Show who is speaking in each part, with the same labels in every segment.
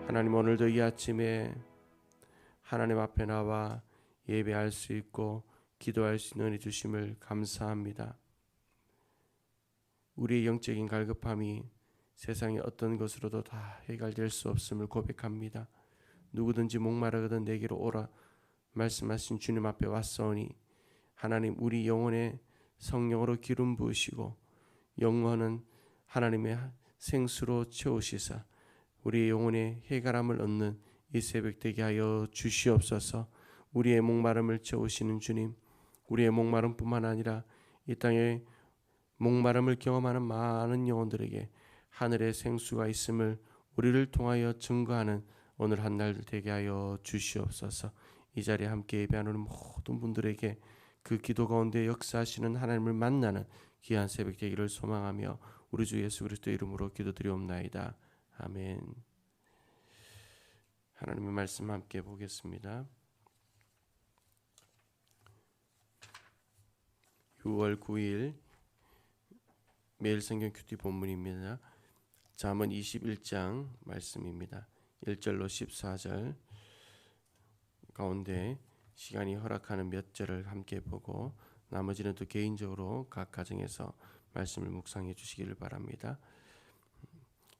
Speaker 1: 하나님, 오늘도 이 아침에 하나님 앞에 나와 예배할 수 있고 기도할 수 있는 은혜 주심을 감사합니다. 우리의 영적인 갈급함이 세상의 어떤 것으로도 다 해결될 수 없음을 고백합니다. 누구든지 목마르거든 내게로 오라 말씀하신 주님 앞에 왔사오니 하나님, 우리 영혼에 성령으로 기름 부으시고 영혼은 하나님의 생수로 채우시사 우리의 영혼에 해결함을 얻는 이 새벽 되게 하여 주시옵소서. 우리의 목마름을 채우시는 주님, 우리의 목마름뿐만 아니라 이 땅에 목마름을 경험하는 많은 영혼들에게 하늘의 생수가 있음을 우리를 통하여 증거하는 오늘 한날 되게 하여 주시옵소서. 이 자리에 함께 예배하는 모든 분들에게 그 기도 가운데 역사하시는 하나님을 만나는 귀한 새벽 되기를 소망하며 우리 주 예수 그리스도의 이름으로 기도드리옵나이다. 아멘. 하나님의 말씀 함께 보겠습니다. 6월 9일 매일 성경 큐티 본문입니다. 잠언 21장 말씀입니다. 1절로 14절 가운데 시간이 허락하는 몇 절을 함께 보고 나머지는 또 개인적으로 각 가정에서 말씀을 묵상해 주시기를 바랍니다.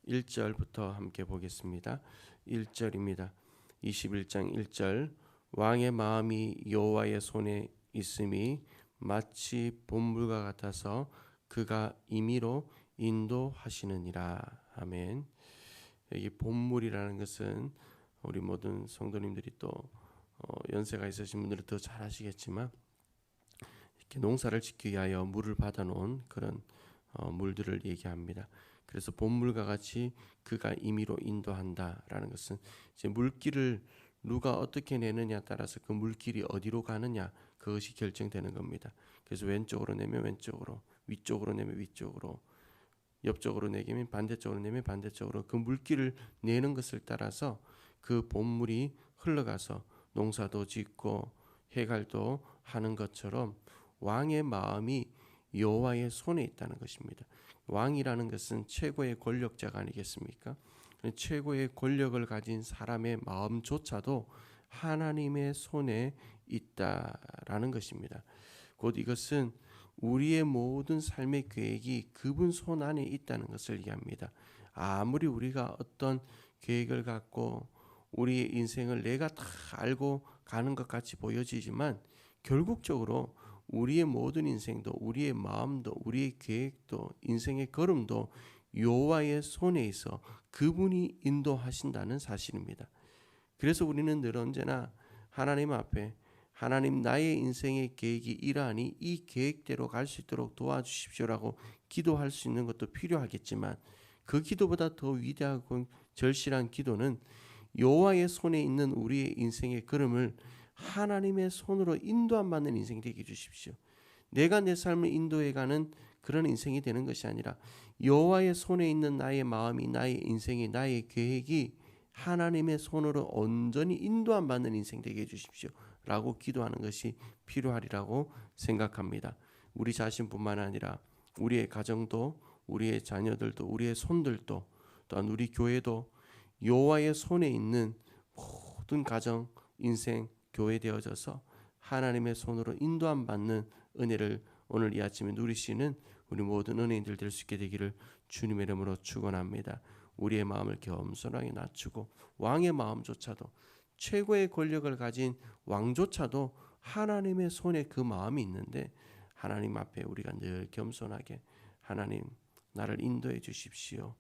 Speaker 1: 1절부터 함께 보겠습니다. 1절입니다. 21장 1절 왕의 마음이 여호와의 손에 있음이 마치 봄물과 같아서 그가 임의로 인도하시느니라. 아멘. 여기 봄물이라는 것은 우리 모든 성도님들이 또 연세가 있으신 분들은 더 잘 아시겠지만 이렇게 농사를 짓기 위하여 물을 받아놓은 그런 물들을 얘기합니다. 그래서 봄물과 같이 그가 임의로 인도한다라는 것은 이제 물길을 누가 어떻게 내느냐에 따라서 그 물길이 어디로 가느냐 그것이 결정되는 겁니다. 그래서 왼쪽으로 내면 왼쪽으로, 위쪽으로 내면 위쪽으로, 옆쪽으로 내면 반대쪽으로 내면 반대쪽으로 그 물길을 내는 것을 따라서 그 봄물이 흘러가서 농사도 짓고 해갈도 하는 것처럼 왕의 마음이 여호와의 손에 있다는 것입니다. 왕이라는 것은 최고의 권력자가 아니겠습니까? 최고의 권력을 가진 사람의 마음조차도 하나님의 손에 있다라는 것입니다. 곧 이것은 우리의 모든 삶의 계획이 그분 손 안에 있다는 것을 얘기합니다. 아무리 우리가 어떤 계획을 갖고 우리의 인생을 내가 다 알고 가는 것 같이 보여지지만 결국적으로 우리의 모든 인생도, 우리의 마음도, 우리의 계획도, 인생의 걸음도 여호와의 손에 있어 그분이 인도하신다는 사실입니다. 그래서 우리는 늘 언제나 하나님 앞에 하나님, 나의 인생의 계획이 이러하니 이 계획대로 갈 수 있도록 도와주십시오라고 기도할 수 있는 것도 필요하겠지만 그 기도보다 더 위대하고 절실한 기도는 여호와의 손에 있는 우리의 인생의 걸음을 하나님의 손으로 인도 안 받는 인생이 되게 해주십시오. 내가 내 삶을 인도해가는 그런 인생이 되는 것이 아니라 여호와의 손에 있는 나의 마음이, 나의 인생이, 나의 계획이 하나님의 손으로 온전히 인도 안 받는 인생 되게 해주십시오 라고 기도하는 것이 필요하리라고 생각합니다. 우리 자신뿐만 아니라 우리의 가정도, 우리의 자녀들도, 우리의 손들도, 또한 우리 교회도 여호와의 손에 있는 모든 가정, 인생, 교회 되어져서 하나님의 손으로 인도함 받는 은혜를 오늘 이 아침에 누리시는 우리 모든 은혜인들 될 수 있게 되기를 주님의 이름으로 축원합니다. 우리의 마음을 겸손하게 낮추고 왕의 마음조차도, 최고의 권력을 가진 왕조차도 하나님의 손에 그 마음이 있는데 하나님 앞에 우리가 늘 겸손하게 하나님, 나를 인도해 주십시오.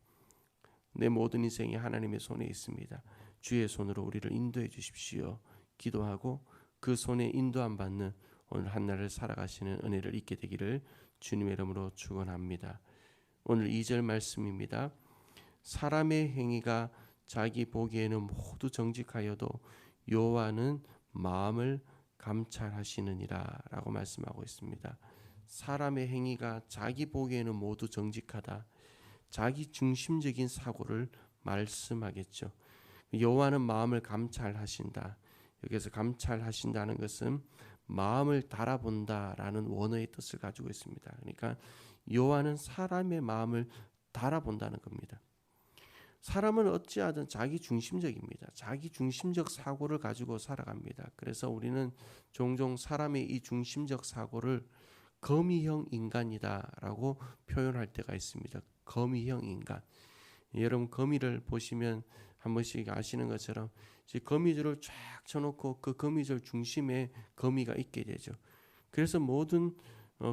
Speaker 1: 내 모든 인생이 하나님의 손에 있습니다. 주의 손으로 우리를 인도해 주십시오. 기도하고 그 손에 인도함 받는 오늘 한날을 살아가시는 은혜를 잊게 되기를 주님의 이름으로 축원합니다. 오늘 2절 말씀입니다. 사람의 행위가 자기 보기에는 모두 정직하여도 여호와는 마음을 감찰하시느니라 라고 말씀하고 있습니다. 사람의 행위가 자기 보기에는 모두 정직하다. 자기 중심적인 사고를 말씀하겠죠. 여호와는 마음을 감찰하신다. 여기서 감찰하신다는 것은 마음을 달아본다라는 원어의 뜻을 가지고 있습니다. 그러니까 여호와는 사람의 마음을 달아본다는 겁니다. 사람은 어찌하든 자기 중심적입니다. 자기 중심적 사고를 가지고 살아갑니다. 그래서 우리는 종종 사람의 이 중심적 사고를 거미형 인간이다라고 표현할 때가 있습니다. 거미형 인간. 여러분 거미를 보시면 한 번씩 아시는 것처럼 이제 거미줄을 쫙 쳐놓고 그 거미줄 중심에 거미가 있게 되죠. 그래서 모든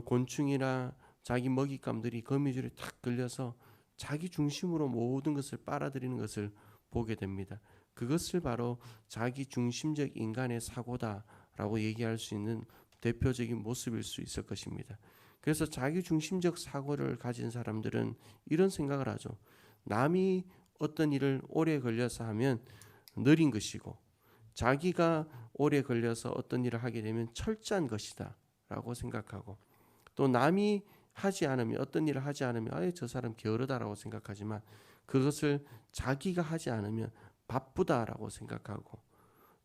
Speaker 1: 곤충이나 자기 먹잇감들이 거미줄에 탁 걸려서 자기 중심으로 모든 것을 빨아들이는 것을 보게 됩니다. 그것을 바로 자기 중심적 인간의 사고다라고 얘기할 수 있는 대표적인 모습일 수 있을 것입니다. 그래서 자기 중심적 사고를 가진 사람들은 이런 생각을 하죠. 남이 어떤 일을 오래 걸려서 하면 느린 것이고 자기가 오래 걸려서 어떤 일을 하게 되면 철저한 것이다 라고 생각하고, 또 남이 하지 않으면, 어떤 일을 하지 않으면 아예 저 사람 게으르다라고 생각하지만 그것을 자기가 하지 않으면 바쁘다라고 생각하고,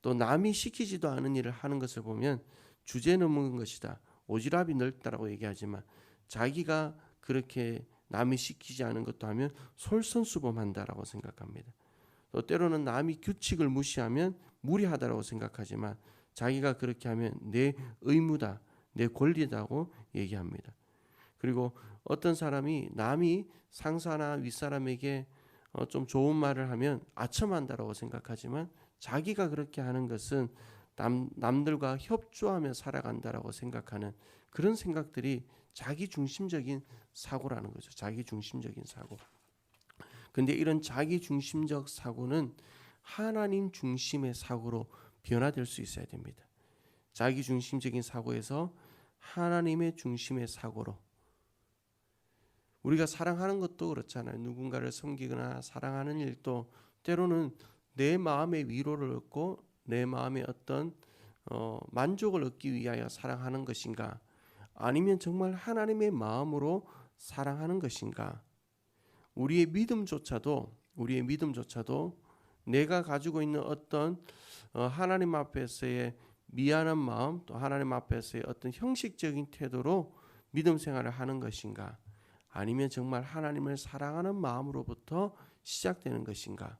Speaker 1: 또 남이 시키지도 않은 일을 하는 것을 보면 주제 넘은 것이다, 오지랖이 넓다라고 얘기하지만 자기가 그렇게 남이 시키지 않은 것도 하면 솔선수범한다라고 생각합니다. 또 때로는 남이 규칙을 무시하면 무리하다라고 생각하지만 자기가 그렇게 하면 내 의무다, 내 권리다고 얘기합니다. 그리고 어떤 사람이 남이 상사나 윗사람에게 좀 좋은 말을 하면 아첨한다라고 생각하지만 자기가 그렇게 하는 것은 남들과 협조하며 살아간다라고 생각하는 그런 생각들이 자기 중심적인 사고라는 거죠. 자기 중심적인 사고. 근데 이런 자기 중심적 사고는 하나님 중심의 사고로 변화될 수 있어야 됩니다. 자기 중심적인 사고에서 하나님의 중심의 사고로. 우리가 사랑하는 것도 그렇잖아요. 누군가를 섬기거나 사랑하는 일도 때로는 내 마음의 위로를 얻고 내 마음의 어떤 만족을 얻기 위하여 사랑하는 것인가, 아니면 정말 하나님의 마음으로 사랑하는 것인가. 우리의 믿음조차도 내가 가지고 있는 어떤 하나님 앞에서의 미안한 마음, 또 하나님 앞에서의 어떤 형식적인 태도로 믿음 생활을 하는 것인가, 아니면 정말 하나님을 사랑하는 마음으로부터 시작되는 것인가.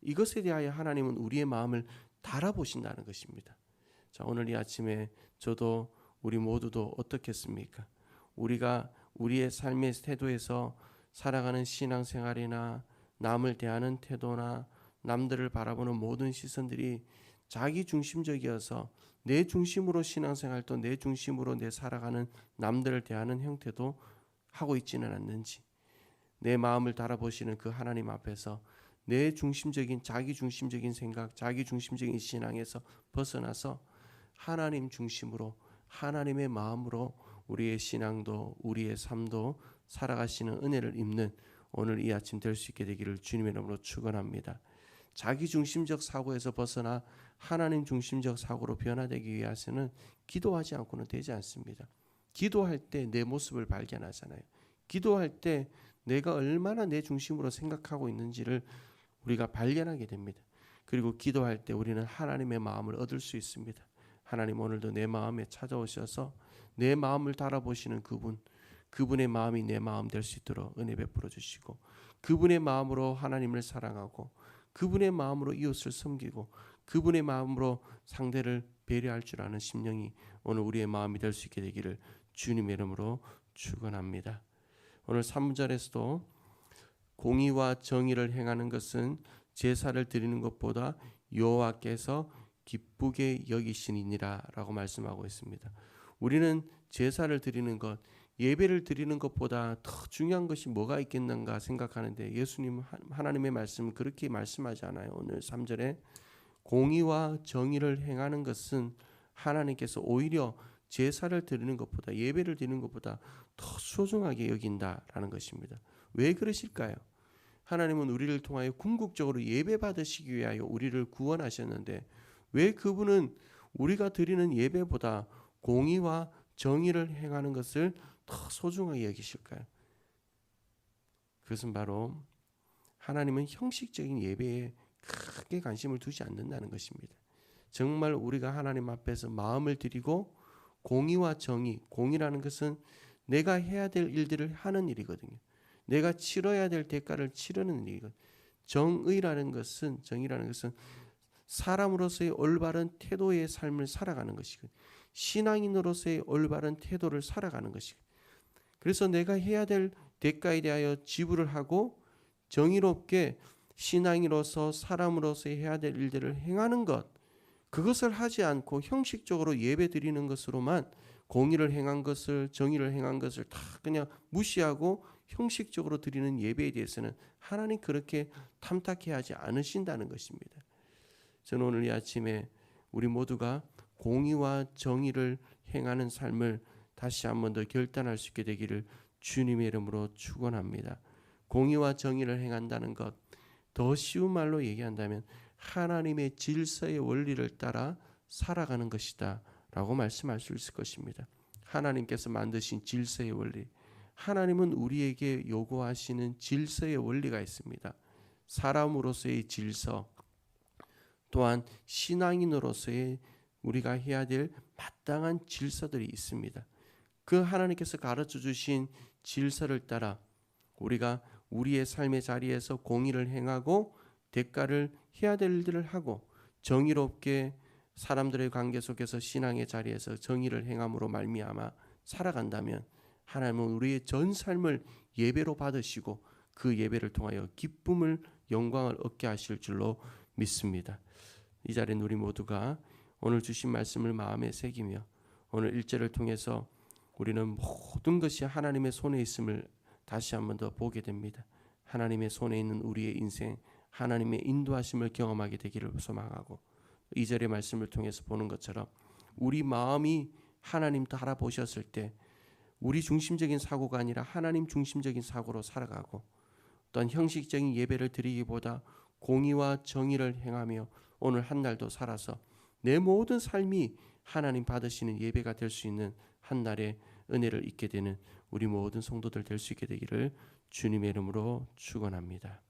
Speaker 1: 이것에 대하여 하나님은 우리의 마음을 달아보신다는 것입니다. 자, 오늘 이 아침에 저도 우리 모두도 어떻겠습니까? 우리가 우리의 삶의 태도에서 살아가는 신앙생활이나 남을 대하는 태도나 남들을 바라보는 모든 시선들이 자기 중심적이어서 내 중심으로 신앙생활도 내 중심으로 내 살아가는 남들을 대하는 형태도 하고 있지는 않는지, 내 마음을 달아보시는 그 하나님 앞에서 내 중심적인 자기 중심적인 생각, 자기 중심적인 신앙에서 벗어나서 하나님 중심으로 하나님의 마음으로 우리의 신앙도 우리의 삶도 살아가시는 은혜를 입는 오늘 이 아침 될 수 있게 되기를 주님의 이름으로 축원합니다. 자기 중심적 사고에서 벗어나 하나님 중심적 사고로 변화되기 위해서는 기도하지 않고는 되지 않습니다. 기도할 때 내 모습을 발견하잖아요. 기도할 때 내가 얼마나 내 중심으로 생각하고 있는지를 우리가 발견하게 됩니다. 그리고 기도할 때 우리는 하나님의 마음을 얻을 수 있습니다. 하나님 오늘도 내 마음에 찾아오셔서 내 마음을 달아보시는 그분의 마음이 내 마음 될 수 있도록 은혜 베풀어 주시고, 그분의 마음으로 하나님을 사랑하고 그분의 마음으로 이웃을 섬기고 그분의 마음으로 상대를 배려할 줄 아는 심령이 오늘 우리의 마음이 될 수 있게 되기를 주님의 이름으로 축원합니다. 오늘 3절에서도 공의와 정의를 행하는 것은 제사를 드리는 것보다 여호와께서 기쁘게 여기시니라 라고 말씀하고 있습니다. 우리는 제사를 드리는 것, 예배를 드리는 것보다 더 중요한 것이 뭐가 있겠는가 생각하는데 예수님 하나님의 말씀은 그렇게 말씀하지 않아요. 오늘 3절에 공의와 정의를 행하는 것은 하나님께서 오히려 제사를 드리는 것보다, 예배를 드리는 것보다 더 소중하게 여긴다라는 것입니다. 왜 그러실까요? 하나님은 우리를 통하여 궁극적으로 예배 받으시기 위하여 우리를 구원하셨는데 왜 그분은 우리가 드리는 예배보다 공의와 정의를 행하는 것을 더 소중하게 여기실까요? 그것은 바로 하나님은 형식적인 예배에 크게 관심을 두지 않는다는 것입니다. 정말 우리가 하나님 앞에서 마음을 드리고 공의와 정의, 공의라는 것은 내가 해야 될 일들을 하는 일이거든요. 내가 치러야 될 대가를 치르는 일이거든요. 정의라는 것은 사람으로서의 올바른 태도의 삶을 살아가는 것이고 신앙인으로서의 올바른 태도를 살아가는 것이고 그래서 내가 해야 될 대가에 대하여 지불을 하고 정의롭게 신앙인으로서 사람으로서 해야 될 일들을 행하는 것 그것을 하지 않고 형식적으로 예배 드리는 것으로만 공의를 행한 것을 정의를 행한 것을 다 그냥 무시하고 형식적으로 드리는 예배에 대해서는 하나님 그렇게 탐탁해 하지 않으신다는 것입니다. 저는 오늘 이 아침에 우리 모두가 공의와 정의를 행하는 삶을 다시 한번 더 결단할 수 있게 되기를 주님의 이름으로 축원합니다. 공의와 정의를 행한다는 것, 더 쉬운 말로 얘기한다면 하나님의 질서의 원리를 따라 살아가는 것이다 라고 말씀할 수 있을 것입니다. 하나님께서 만드신 질서의 원리, 하나님은 우리에게 요구하시는 질서의 원리가 있습니다. 사람으로서의 질서, 또한 신앙인으로서의 우리가 해야 될 마땅한 질서들이 있습니다. 그 하나님께서 가르쳐 주신 질서를 따라 우리가 우리의 삶의 자리에서 공의를 행하고 대가를 해야 될 일들을 하고 정의롭게 사람들의 관계 속에서 신앙의 자리에서 정의를 행함으로 말미암아 살아간다면 하나님은 우리의 전 삶을 예배로 받으시고 그 예배를 통하여 기쁨을 영광을 얻게 하실 줄로 믿습니다. 이 자리는 우리 모두가 오늘 주신 말씀을 마음에 새기며 오늘 일절을 통해서 우리는 모든 것이 하나님의 손에 있음을 다시 한번 더 보게 됩니다. 하나님의 손에 있는 우리의 인생, 하나님의 인도하심을 경험하게 되기를 소망하고 2절의 말씀을 통해서 보는 것처럼 우리 마음이 하나님 바라보셨을 때 우리 중심적인 사고가 아니라 하나님 중심적인 사고로 살아가고 어떤 형식적인 예배를 드리기보다 공의와 정의를 행하며 오늘 한 날도 살아서 내 모든 삶이 하나님 받으시는 예배가 될 수 있는 한 날의 은혜를 잊게 되는 우리 모든 성도들 될 수 있게 되기를 주님의 이름으로 축원합니다.